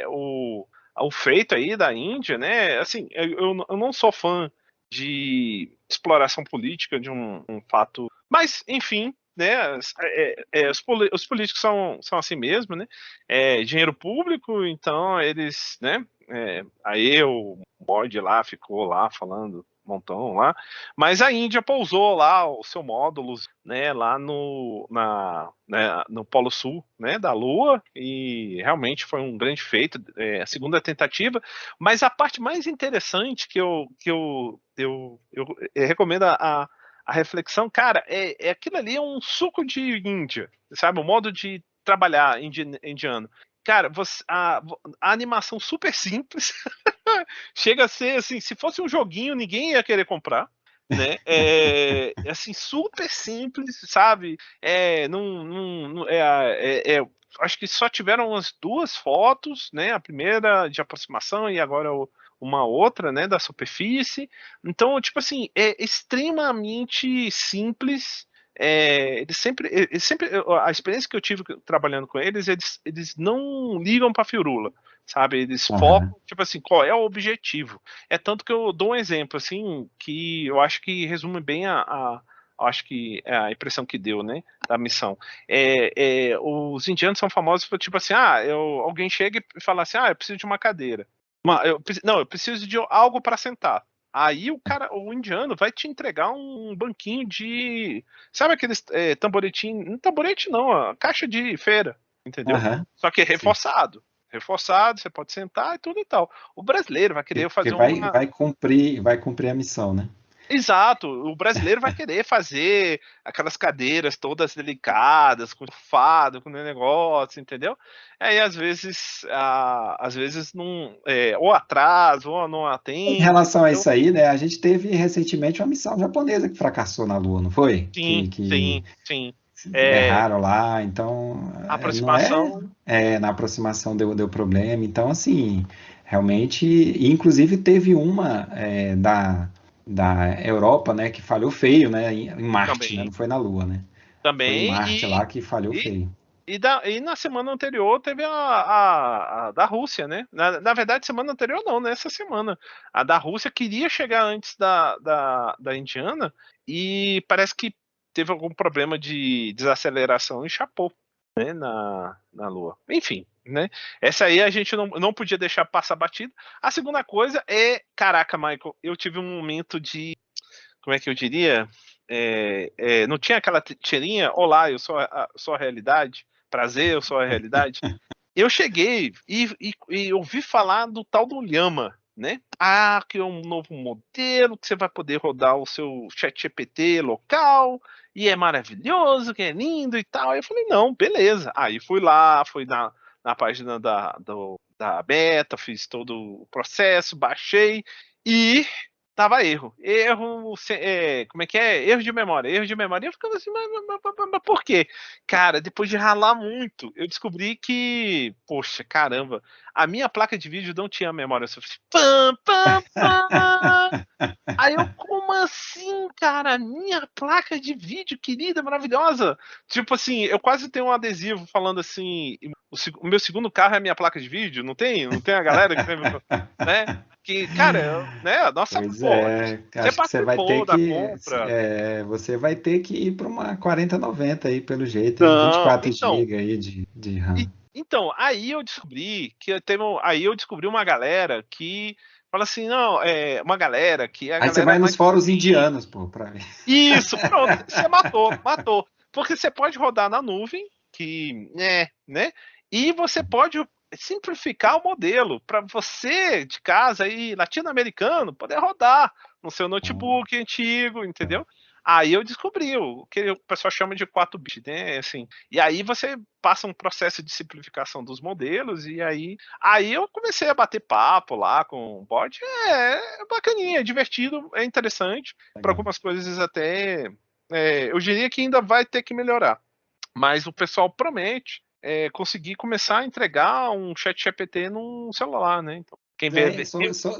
O feito aí da Índia, né? Assim, eu não sou fã de exploração política de um fato, mas enfim, né? Os políticos são assim mesmo, né? Dinheiro público, então eles, né? Aí o Modi lá ficou lá falando um montão lá, mas a Índia pousou lá o seu módulo, né, lá no Polo Sul, né, da Lua, e realmente foi um grande feito, a segunda tentativa. Mas a parte mais interessante que eu recomendo a reflexão, cara, aquilo ali é um suco de Índia, sabe, o modo de trabalhar indiano. Cara, a animação super simples, chega a ser assim, se fosse um joguinho, ninguém ia querer comprar, né? Assim, super simples, sabe? Acho que só tiveram umas duas fotos, né? A primeira de aproximação e agora uma outra, né? Da superfície. Então, tipo assim, é extremamente simples. A experiência que eu tive trabalhando com eles não ligam para firula, sabe? Eles Aham. focam, tipo assim, qual é o objetivo. É tanto que eu dou um exemplo, assim, que eu acho que resume bem acho que é a impressão que deu, né, da missão. Os indianos são famosos por, tipo assim, alguém chega e fala assim, eu preciso de uma cadeira. Não, eu preciso de algo para sentar. Aí o indiano vai te entregar um banquinho de, sabe aqueles tamboretinho, não tamborete não, a caixa de feira, entendeu? Aham. Só que é Sim. reforçado, você pode sentar e tudo e tal. O brasileiro vai querer Porque fazer uma. vai cumprir a missão, né? Exato, o brasileiro vai querer fazer aquelas cadeiras todas delicadas, com fado, com negócio, entendeu? Aí às vezes não, ou atrasa, ou não Em atende, relação a entendeu? isso aí, né? A gente teve recentemente uma missão japonesa que fracassou na Lua, não foi? Sim, Que sim, sim. erraram lá, então não Aproximação. na aproximação deu problema. Então, assim, realmente, e inclusive teve uma da Europa, né, que falhou feio, né, em Marte, né? Não Também, foi na Lua, né? Foi em também, Marte lá que falhou e, feio. e na semana anterior teve a da Rússia, né? Na verdade, semana anterior não, né? Essa semana. A da Rússia queria chegar antes da Indiana e parece que teve algum problema de desaceleração e chapou, né? Na Lua. Enfim, né? Essa aí a gente não podia deixar passar batido. A segunda coisa caraca, Michael, eu tive um momento de, como é que eu diria? Não tinha aquela tirinha, olá, eu sou a realidade, prazer, eu sou a realidade. Eu cheguei e ouvi falar do tal do Llama, né? Que é um novo modelo que você vai poder rodar o seu chat GPT local e é maravilhoso, que é lindo e tal. Aí eu falei, não, beleza. Aí fui lá, fui na página da beta, fiz todo o processo, baixei e tava erro. Como é que é? Erro de memória, erro de memória. E eu ficava assim, mas por quê? Cara, depois de ralar muito, eu descobri que, poxa, caramba, a minha placa de vídeo não tinha memória suficiente. Pam, pam, pam. Aí eu, como assim, cara? Minha placa de vídeo querida, maravilhosa. Tipo assim, eu quase tenho um adesivo falando assim, o meu segundo carro é a minha placa de vídeo, não tem? Não tem a galera que tem, né? Que, cara, né? Nossa, Pois pô, é, você acho que participou da compra. você vai ter que ir para uma 4090 aí, pelo jeito, hein? Não, 24 então, GB aí de RAM. então, aí eu descobri que aí eu descobri uma galera que fala assim, não, uma galera que é a Aí você galera vai nos mais fóruns indianos, pô, para ver. isso, pronto, você matou, matou. Porque você pode rodar na nuvem, que, né? E você pode simplificar o modelo para você de casa aí, latino-americano, poder rodar no seu notebook antigo, entendeu? Aí eu descobri o que o pessoal chama de 4 bits, né? Assim, e aí você passa um processo de simplificação dos modelos, e aí eu comecei a bater papo lá com o bot. É bacaninha, é divertido, é interessante. Para Legal. algumas coisas até eu diria que ainda vai ter que melhorar. Mas o pessoal promete conseguir começar a entregar um chat GPT num celular, né? Então, quem vê.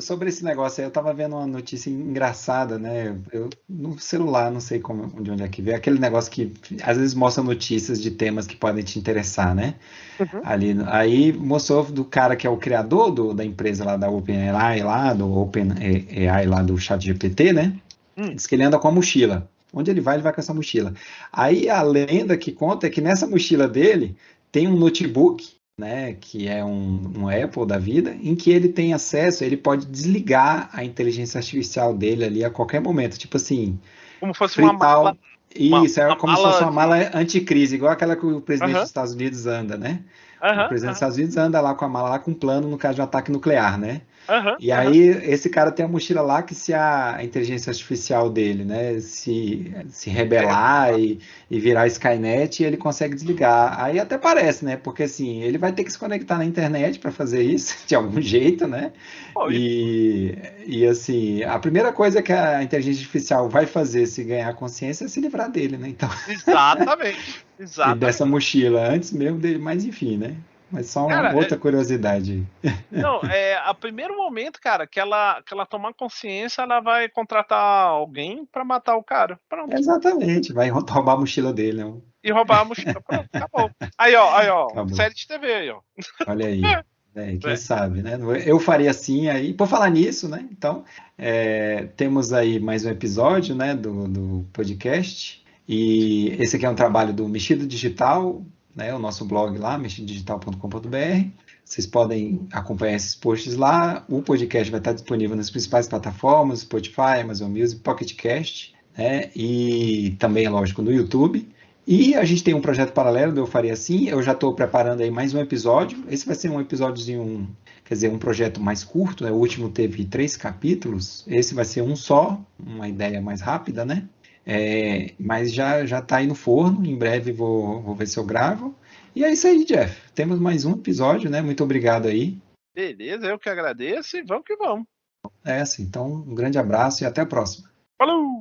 Sobre esse negócio aí, eu tava vendo uma notícia engraçada, né? Eu no celular, não sei de onde é que veio, aquele negócio que às vezes mostra notícias de temas que podem te interessar, né? Uhum. Ali, aí mostrou do cara que é o criador da empresa lá da OpenAI, lá, do OpenAI, lá do ChatGPT, né? Hum. Diz que ele anda com a mochila. Onde ele vai com essa mochila. Aí a lenda que conta é que nessa mochila dele tem um notebook, né, que é um Apple da vida, em que ele tem acesso, ele pode desligar a inteligência artificial dele ali a qualquer momento. Tipo assim, Como fosse uma fritar. mala. Isso, é Uma como se fosse mala uma de. mala anticrise, igual aquela que o presidente dos Aham, Estados Unidos anda, né? O aham, presidente dos aham, Estados Unidos anda lá com a mala lá com um plano no caso de um ataque nuclear, né? aham, E aham. aí, esse cara tem a mochila lá que se a inteligência artificial dele, né, se rebelar e virar Skynet, ele consegue desligar. Aí até parece, né? Porque assim, ele vai ter que se conectar na internet para fazer isso, de algum jeito, né? Pô, E assim, a primeira coisa que a inteligência artificial vai fazer se ganhar consciência é se livrar dele, né? Então, exatamente, e dessa exatamente. mochila, antes mesmo dele, mas enfim, né? Mas só uma Cara, outra curiosidade. não, a primeiro momento, cara, que ela tomar consciência, ela vai contratar alguém pra matar o cara. Pronto. Exatamente, vai roubar a mochila dele, né? E roubar a mochila. Pronto, acabou. Aí, ó, Acabou. série de TV aí, ó. Olha aí. É, quem Né? sabe, né? Eu faria assim aí. Por falar nisso, né? Então, temos aí mais um episódio, né, do podcast. E esse aqui é um trabalho do Mexido Digital, né? O nosso blog lá, mexidodigital.com.br. Vocês podem acompanhar esses posts lá. O podcast vai estar disponível nas principais plataformas, Spotify, Amazon Music, Pocket Cast, né? E também, lógico, no YouTube. E a gente tem um projeto paralelo do Eu Faria Assim. Eu já estou preparando aí mais um episódio. Esse vai ser um episódiozinho, quer dizer, um projeto mais curto, né? O último teve 3 capítulos. Esse vai ser um só, uma ideia mais rápida, né? Mas já está aí no forno. Em breve vou ver se eu gravo. E é isso aí, Jeff. Temos mais um episódio, né? Muito obrigado aí. Beleza, eu que agradeço e vamos que vamos. Assim, então, um grande abraço e até a próxima. Falou!